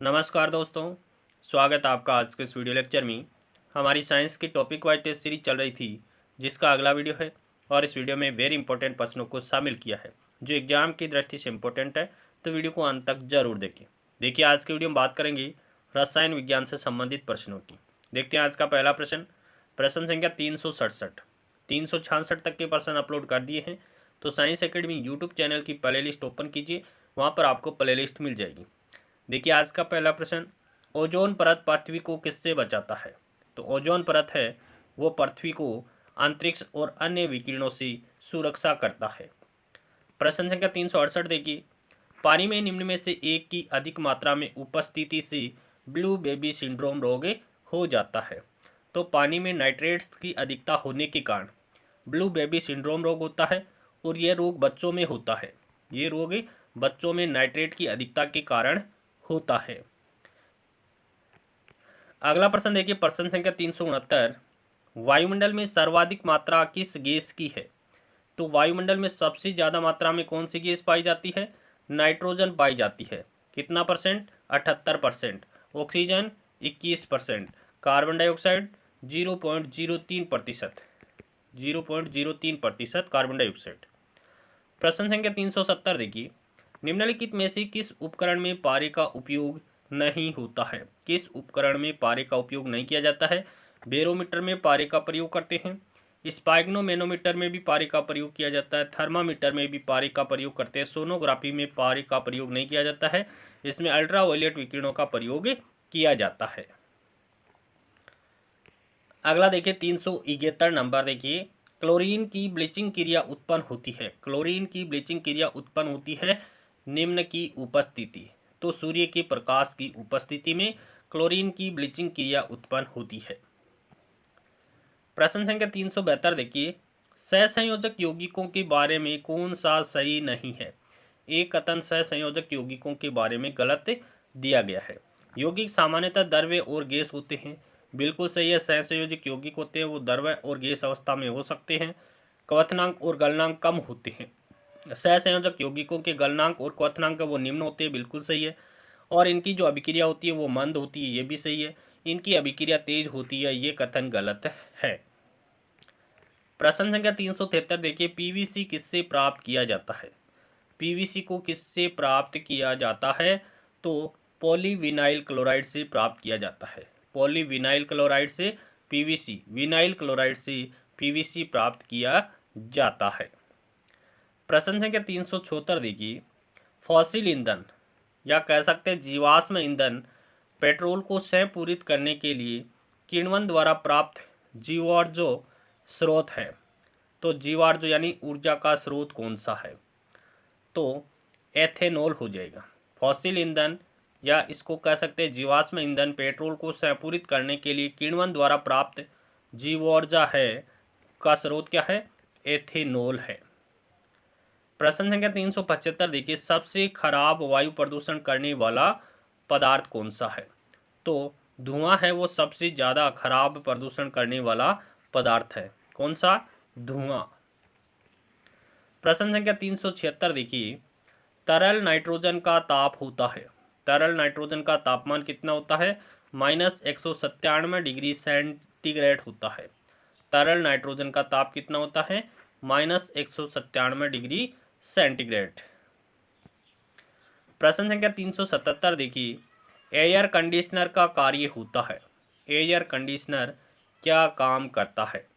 नमस्कार दोस्तों, स्वागत है आपका आज के इस वीडियो लेक्चर में। हमारी साइंस की टॉपिक वाइज टेस्ट सीरीज चल रही थी, जिसका अगला वीडियो है। और इस वीडियो में वेरी इंपॉर्टेंट प्रश्नों को शामिल किया है, जो एग्जाम की दृष्टि से इंपॉर्टेंट है। तो वीडियो को अंत तक जरूर देखिए आज की वीडियो में बात करेंगे रसायन विज्ञान से संबंधित प्रश्नों की। देखते हैं आज का पहला प्रश्न। प्रश्न संख्या 367 तक के प्रश्न अपलोड कर दिए हैं। तो साइंस एकेडमी यूट्यूब चैनल की प्ले लिस्ट ओपन कीजिए, वहाँ पर आपको प्ले लिस्ट मिल जाएगी। देखिए आज का पहला प्रश्न, ओजोन परत पृथ्वी को किससे बचाता है? तो ओजोन परत है वो पृथ्वी को अंतरिक्ष और अन्य विकिरणों से सुरक्षा करता है। प्रश्न संख्या 368 देखिए, पानी में निम्न में से एक की अधिक मात्रा में उपस्थिति से ब्लू बेबी सिंड्रोम रोग हो जाता है। तो पानी में नाइट्रेट्स की अधिकता होने के कारण ब्लू बेबी सिंड्रोम रोग होता है, और यह रोग बच्चों में होता है। ये रोग बच्चों में नाइट्रेट की अधिकता के कारण होता है। अगला प्रश्न देखिए, प्रश्न संख्या 369, वायुमंडल में सर्वाधिक मात्रा किस गैस की है? तो वायुमंडल में सबसे ज़्यादा मात्रा में कौन सी गैस पाई जाती है? नाइट्रोजन पाई जाती है। कितना percent? 78%। Oxygen 21%। Carbon dioxide 0.03%। 0.03% carbon dioxide. प्रश्न संख्या 370 देखिए, निम्नलिखित में से किस उपकरण में पारे का उपयोग नहीं होता है? किस उपकरण में पारे का उपयोग नहीं किया जाता है? बैरोमीटर में पारे का प्रयोग करते हैं, स्पाइग्नोमेनोमीटर में भी पारे का प्रयोग किया जाता है, थर्मामीटर में भी पारे का प्रयोग करते हैं, सोनोग्राफी में पारे का प्रयोग नहीं किया जाता है। इसमें अल्ट्रावायलेट विकिरणों का प्रयोग किया जाता है। अगला देखिए 371 नंबर देखिए, क्लोरीन की ब्लीचिंग क्रिया उत्पन्न होती है। क्लोरीन की ब्लीचिंग क्रिया उत्पन्न होती है निम्न की उपस्थिति। तो सूर्य के प्रकाश की उपस्थिति में क्लोरीन की ब्लीचिंग क्रिया उत्पन्न होती है। प्रश्न संख्या 372 देखिए, सहसंयोजक यौगिकों के बारे में कौन सा सही नहीं है? एक कथन सहसंयोजक यौगिकों के बारे में गलत दिया गया है। यौगिक सामान्यतः द्रव्य और गैस होते हैं। बिल्कुल सही है, सहसंयोजक यौगिक होते हैं वो द्रव्य और गैस अवस्था में हो सकते हैं। क्वथनांक और गलनांक कम होते हैं। सहसंयोजक यौगिकों के गलनांक और क्वथनांक वो निम्न होते हैं, बिल्कुल सही है। और इनकी जो अभिक्रिया होती है वो मंद होती है, ये भी सही है। इनकी अभिक्रिया तेज होती है, ये कथन गलत है। प्रश्न संख्या 373 देखिए, पीवीसी किससे प्राप्त किया जाता है? पीवीसी को किससे प्राप्त किया जाता है? तो पॉलीविनाइल क्लोराइड से प्राप्त किया जाता है। पॉलीविनाइल क्लोराइड से पीवीसी, विनाइल क्लोराइड से पीवीसी प्राप्त किया जाता है। प्रश्न संख्या 374 देखिए, फॉसिल ईंधन या कह सकते हैं जीवाश्म ईंधन पेट्रोल को संपूरित करने के लिए किण्वन द्वारा प्राप्त जीवार्जो स्रोत है। तो जीवार्जो यानी ऊर्जा का स्रोत कौन सा है? तो एथेनॉल हो जाएगा। फॉसिल ईंधन या इसको कह सकते हैं जीवाश्म ईंधन पेट्रोल को संपूरित करने के लिए किण्वन द्वारा प्राप्त जीवार्जा है का स्रोत क्या है? एथेनॉल है। प्रश्न संख्या 375 देखिए, सबसे खराब वायु प्रदूषण करने वाला पदार्थ कौन सा है? तो धुआं है वो सबसे ज़्यादा खराब प्रदूषण करने वाला पदार्थ है। कौन सा? धुआं। प्रश्न संख्या 376 देखिए, तरल नाइट्रोजन का ताप होता है। तरल नाइट्रोजन का तापमान कितना होता है? -197 डिग्री सेंटीग्रेड होता है। तरल नाइट्रोजन का ताप कितना होता है? -197 डिग्री सेंटीग्रेड। प्रश्न संख्या 377 देखिए, एयर कंडीशनर का कार्य होता है। एयर कंडीशनर क्या काम करता है?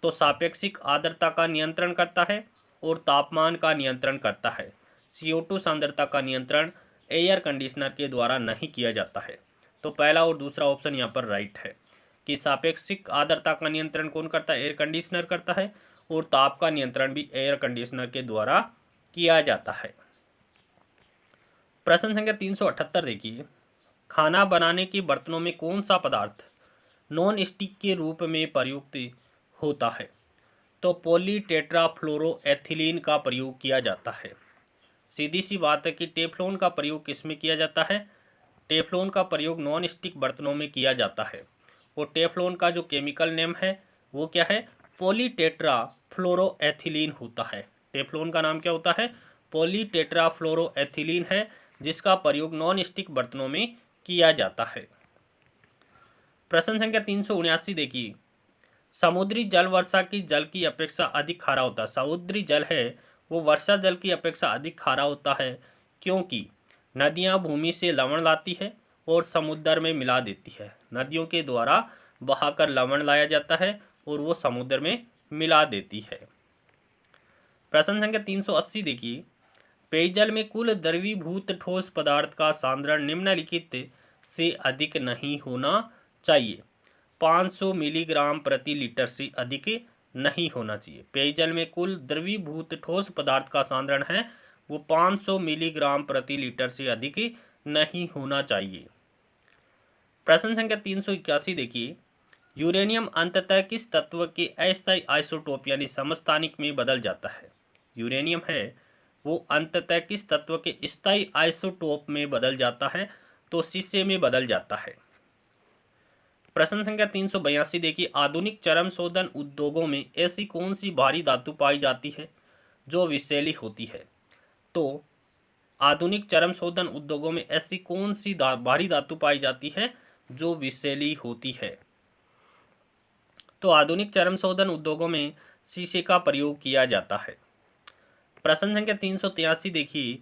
तो सापेक्षिक आर्द्रता का नियंत्रण करता है और तापमान का नियंत्रण करता है। CO2 सांद्रता का नियंत्रण एयर कंडीशनर के द्वारा नहीं किया जाता है। तो पहला और दूसरा ऑप्शन यहाँ पर राइट है कि सापेक्षिक आर्द्रता का नियंत्रण कौन करता है? एयर कंडीशनर करता है, और ताप का नियंत्रण भी एयर कंडीशनर के द्वारा किया जाता है। प्रश्न संख्या 378 देखिए, खाना बनाने के बर्तनों में कौन सा पदार्थ नॉन स्टिक के रूप में प्रयुक्त होता है? तो पॉलीटेट्राफ्लोरोएथिलीन का प्रयोग किया जाता है। सीधी सी बात है कि टेफ्लॉन का प्रयोग किस में किया जाता है? टेफ्लॉन का प्रयोग नॉन स्टिक बर्तनों में किया जाता है। और टेफ्लॉन का जो केमिकल नेम है वो क्या है? पॉलीटेट्राफ्लोरोएथिलीन होता है। टेफ्लॉन का नाम क्या होता है? पॉलीटेट्राफ्लोरोएथिलीन है, जिसका प्रयोग नॉन स्टिक बर्तनों में किया जाता है। प्रश्न संख्या 379 देखिए, समुद्री जल वर्षा की जल की अपेक्षा अधिक खारा होता है। समुद्री जल है वो वर्षा जल की अपेक्षा अधिक खारा होता है क्योंकि नदियां भूमि से लवण लाती है और समुद्र में मिला देती है। नदियों के द्वारा बहाकर लवण लाया जाता है और वो समुद्र में मिला देती है। प्रश्न संख्या 380 देखिए, पेयजल में कुल द्रवीभूत ठोस पदार्थ का सांद्रण निम्नलिखित से अधिक नहीं होना चाहिए। 500 मिलीग्राम प्रति लीटर से अधिक नहीं होना चाहिए। पेयजल में कुल द्रवीभूत ठोस पदार्थ का सांद्रण है वो 500 मिलीग्राम प्रति लीटर से अधिक नहीं होना चाहिए। प्रश्न संख्या 381 देखिए, यूरेनियम अंततः किस तत्व के अस्थायी आइसोटोप यानी समस्थानिक में बदल जाता है। यूरेनियम है वो अंततः किस तत्व के स्थायी आइसोटोप में बदल जाता है, तो सीसे में बदल जाता है। प्रश्न संख्या 382 देखिए, आधुनिक चरम शोधन उद्योगों में ऐसी कौन सी भारी धातु पाई जाती है जो विषैली होती है। तो आधुनिक चरम शोधन उद्योगों में ऐसी कौन सी भारी धातु पाई जाती है जो विषैली होती है। तो आधुनिक चरम शोधन उद्योगों में शीशे का प्रयोग किया जाता है। प्रश्न संख्या 383 देखिए,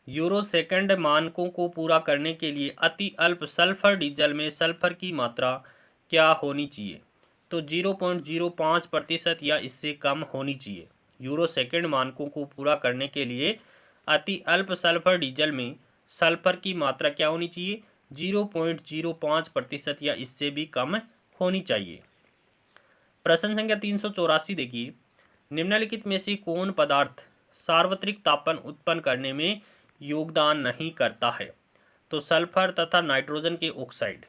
यूरो सेकंड मानकों को पूरा करने के लिए अति अल्प सल्फर डीजल में सल्फर की मात्रा क्या होनी चाहिए। तो 0.05% या इससे कम होनी चाहिए। यूरो सेकंड मानकों को पूरा करने के लिए अति अल्प सल्फर डीजल में सल्फर की मात्रा क्या होनी चाहिए, 0.05% या इससे भी कम होनी चाहिए। प्रश्न संख्या 384 देखिए, निम्नलिखित में से कौन पदार्थ सार्वत्रिक तापन उत्पन्न करने में योगदान नहीं करता है। तो सल्फर तथा नाइट्रोजन के ऑक्साइड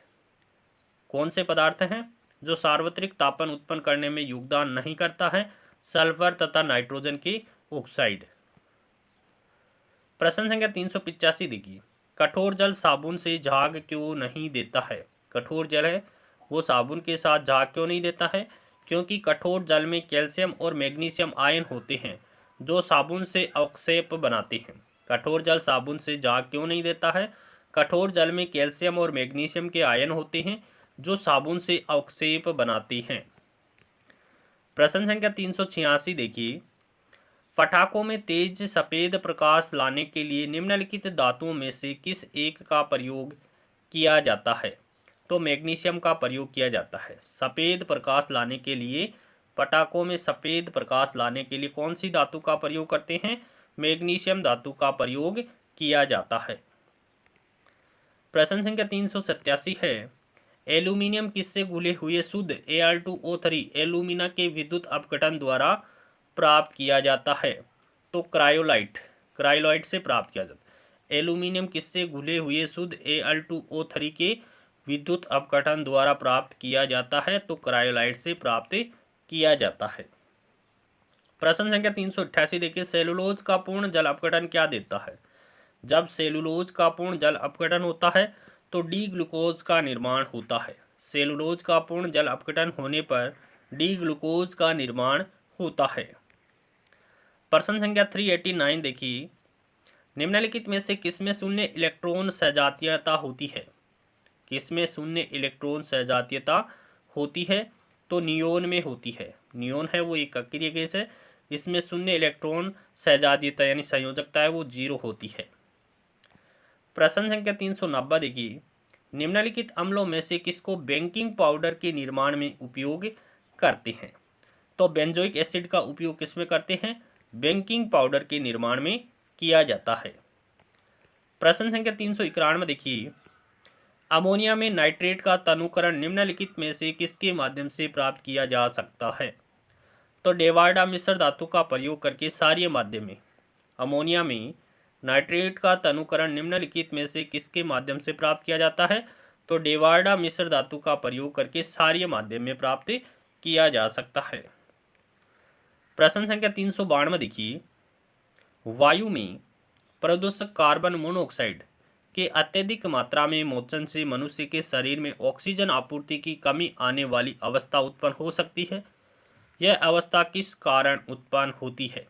कौन से पदार्थ हैं जो सार्वत्रिक तापन उत्पन्न करने में योगदान नहीं करता है, सल्फर तथा नाइट्रोजन के ऑक्साइड। प्रश्न संख्या 385 देखिए, कठोर जल साबुन से झाग क्यों नहीं देता है। कठोर जल है वो साबुन के साथ झाग क्यों नहीं देता है, क्योंकि कठोर जल में कैल्शियम और मैग्नीशियम आयन होते हैं जो साबुन से अवक्षेप बनाते हैं। कठोर जल साबुन से झाग क्यों नहीं देता है, कठोर जल में कैल्शियम और मैग्नीशियम के आयन होते हैं जो साबुन से अवक्षेप बनाते हैं। प्रश्न संख्या 386 देखिए, पटाखों में तेज सफेद प्रकाश लाने के लिए निम्नलिखित धातुओं में से किस एक का प्रयोग किया जाता है। तो मैग्नीशियम का प्रयोग किया जाता है। सफेद प्रकाश लाने के लिए, पटाखों में सफेद प्रकाश लाने के लिए कौन सी धातु का प्रयोग करते हैं, मैग्नीशियम धातु का प्रयोग किया जाता है। प्रश्न संख्या 387 है, एल्यूमिनियम किससे घुले हुए शुद्ध Al2O3 एल्यूमिना के विद्युत अपघटन द्वारा प्राप्त किया जाता है। तो क्रायोलाइट से प्राप्त किया जाता है। एल्यूमिनियम किससे घुले हुए शुद्ध Al2O3 के विद्युत अपघटन द्वारा प्राप्त किया जाता है। तो क्रायोलाइट से प्राप्त किया जाता है। प्रश्न संख्या 388 देखिए, सेलुलोज का पूर्ण जल अपघटन क्या देता है। जब सेलुलोज का पूर्ण जल अपघटन होता है तो डी ग्लूकोज का निर्माण होता है। सेलुलोज का पूर्ण जल अपघटन होने पर डी ग्लूकोज का निर्माण होता है। प्रश्न संख्या 389 देखिए, निम्नलिखित में से किसमें शून्य इलेक्ट्रॉन सजातीयता होती है। किसमें शून्य इलेक्ट्रॉन सजातीयता होती है। तो नियोन में होती है। नियोन है वो एक अक्रिय गैस है, इसमें शून्य इलेक्ट्रॉन सजातीयता यानी संयोजकता है वो 0 होती है। प्रश्न संख्या 390 देखिए, निम्नलिखित अम्लों में से किसको बेकिंग पाउडर के निर्माण में उपयोग करते हैं। तो बेंजोइक एसिड का उपयोग किसमें करते हैं, बेकिंग पाउडर के निर्माण में किया जाता है। प्रश्न संख्या 391 देखिए, अमोनिया में नाइट्रेट का तनुकरण निम्नलिखित में से किसके माध्यम से प्राप्त किया जा सकता है। तो डेवार्डा मिश्र धातु का प्रयोग करके क्षारीय माध्यम में अमोनिया में नाइट्रेट का तनुकरण निम्नलिखित में से किसके माध्यम से प्राप्त किया जाता है। तो डेवार्डा मिश्र धातु का प्रयोग करके क्षारीय माध्यम में प्राप्त किया जा सकता है। प्रश्न संख्या 392 देखिए, वायु में प्रदूषक कार्बन मोनोऑक्साइड के अत्यधिक मात्रा में मोचन से मनुष्य के शरीर में ऑक्सीजन आपूर्ति की कमी आने वाली अवस्था उत्पन्न हो सकती है। यह अवस्था किस कारण उत्पन्न होती है।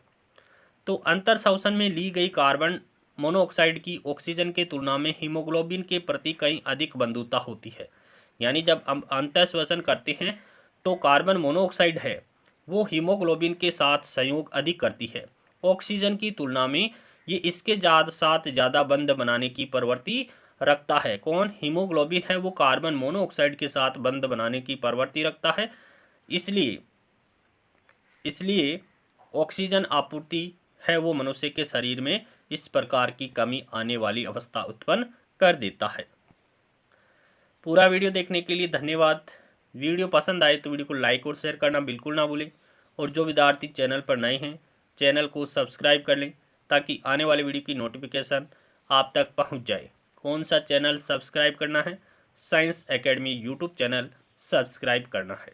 तो अंतर शोषण में ली गई कार्बन मोनोऑक्साइड की ऑक्सीजन के तुलना में हीमोग्लोबिन के प्रति कहीं अधिक बंधुता होती है। यानी जब हम अंतःश्वसन करते हैं तो कार्बन मोनोऑक्साइड है वो हीमोग्लोबिन के साथ संयोग अधिक करती है। ऑक्सीजन की तुलना में ये इसके साथ ज़्यादा बंध बनाने की प्रवृत्ति रखता है। कौन? हीमोग्लोबिन है वो कार्बन मोनोऑक्साइड के साथ बंध बनाने की प्रवृत्ति रखता है। इसलिए ऑक्सीजन आपूर्ति है वो मनुष्य के शरीर में इस प्रकार की कमी आने वाली अवस्था उत्पन्न कर देता है। पूरा वीडियो देखने के लिए धन्यवाद। वीडियो पसंद आए तो वीडियो को लाइक और शेयर करना बिल्कुल ना भूलें, और जो विद्यार्थी चैनल पर नए हैं चैनल को सब्सक्राइब कर लें ताकि आने वाले वीडियो की नोटिफिकेशन आप तक पहुंच जाए। कौन सा चैनल सब्सक्राइब करना है? Science academy YouTube channel subscribe करना है।